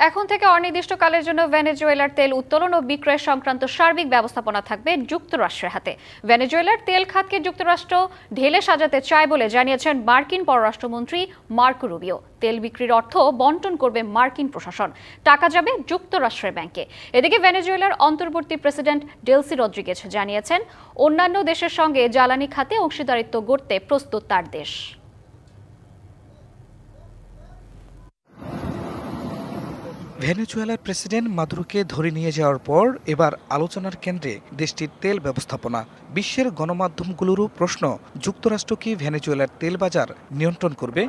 এখন থেকে অনির্দিষ্টকালের জন্য ভেনেজুয়েলার তেল উত্তোলন ও বিক্রয় সংক্রান্ত সার্বিক ব্যবস্থাপনা থাকবে যুক্তরাষ্ট্রের হাতে। ভেনেজুয়েলার তেল খাতকে যুক্তরাষ্ট্র ঢেলে সাজাতে চায় বলে জানিয়েছেন মার্কিন পররাষ্ট্রমন্ত্রী মার্কো রুবিও। তেল বিক্রির অর্থ বণ্টন করবে মার্কিন প্রশাসন, টাকা যাবে যুক্তরাষ্ট্রের ব্যাংকে। এদিকে ভেনেজুয়েলার অন্তর্বর্তী প্রেসিডেন্ট ডেলসি রদ্রিগেজ জানিয়েছেন, অন্যান্য দেশের সঙ্গে জ্বালানি খাতে অংশীদারিত্ব গড়তে প্রস্তুত তার দেশ। ভেনেজুয়েলার প্রেসিডেন্ট মাদুরোকে ধরে নিয়ে যাওয়ার পর এবার আলোচনার কেন্দ্রে দেশটির তেল ব্যবস্থাপনা। বিশ্বের গণমাধ্যমগুলোরও প্রশ্ন, যুক্তরাষ্ট্র কি ভেনেজুয়েলার তেল বাজার নিয়ন্ত্রণ করবে?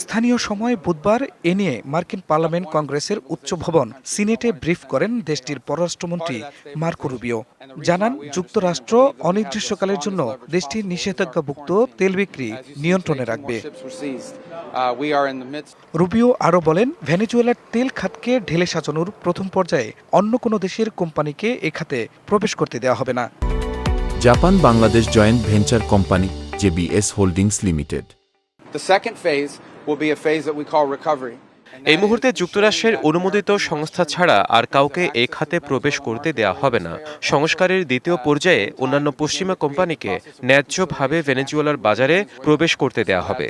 স্থানীয় সময় বুধবার এ নিয়ে মার্কিন পার্লামেন্ট কংগ্রেসের উচ্চ ভবন সিনেটে ব্রিফ করেন দেশটির পররাষ্ট্রমন্ত্রী মার্কো রুবিও। জানান, যুক্তরাষ্ট্র অনির্দিষ্টকালের জন্য দেশটির নিষেধাজ্ঞাভুক্ত তেল বিক্রি নিয়ন্ত্রণে রাখবে। রুবিও আরও বলেন, ভেনেজুয়েলার তেল খাতকে ঢেলে সাজানোর প্রথম পর্যায়ে অন্য কোনো দেশের কোম্পানিকে এ খাতে প্রবেশ করতে দেওয়া হবে না। Japan Bangladesh joint venture company JBS holdings limited. এই মুহূর্তে যুক্তরাষ্ট্রের অনুমোদিত সংস্থা ছাড়া আর কাউকে এ খাতে প্রবেশ করতে দেয়া হবে না। সংস্কারের দ্বিতীয় পর্যায়ে অন্যান্য পশ্চিমা কোম্পানিকে ন্যায্যভাবে ভেনেজুয়েলার বাজারে প্রবেশ করতে দেয়া হবে।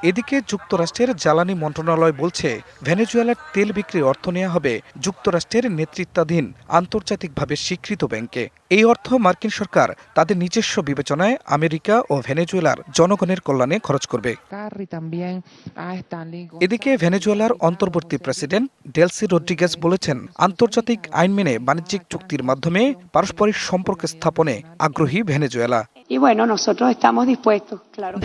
এদিকে যুক্তরাষ্ট্রের জ্বালানি মন্ত্রণালয় বলছে, ভেনেজুয়েলার তেল বিক্রির অর্থ নেওয়া হবে যুক্তরাষ্ট্রের নেতৃত্বাধীন আন্তর্জাতিকভাবে স্বীকৃত ব্যাংকে। এই অর্থ মার্কিন সরকার তাদের নিজস্ব বিবেচনায় আমেরিকা ও ভেনেজুয়েলার জনগণের কল্যাণে খরচ করবে। এদিকে ভেনেজুয়েলার অন্তর্বর্তী প্রেসিডেন্ট ডেলসি রদ্রিগেজ বলেছেন, আন্তর্জাতিক আইন মেনে বাণিজ্যিক চুক্তির মাধ্যমে পারস্পরিক সম্পর্ক স্থাপনে আগ্রহী ভেনেজুয়েলা।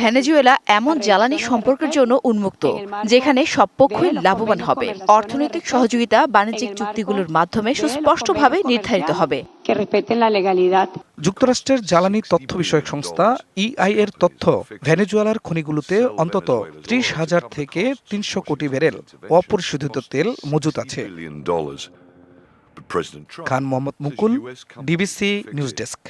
ভেনেজুয়েলা এমন জ্বালানি সম্পর্কের জন্য উন্মুক্ত যেখানে সব পক্ষই লাভবান হবে। অর্থনৈতিক সহযোগিতা বাণিজ্যিক চুক্তিগুলোর মাধ্যমে সুস্পষ্টভাবে নির্ধারিত হবে। যুক্তরাষ্ট্রের জ্বালানি তথ্য বিষয়ক সংস্থা ইআই এর তথ্য, ভেনেজুয়েলার খনিগুলোতে অন্তত 30,000 থেকে 300 কোটি ব্যারেল অপরিশোধিত তেল মজুত আছে। খান মোহাম্মদ মুকুল, ডিবিসি নিউজ ডেস্ক।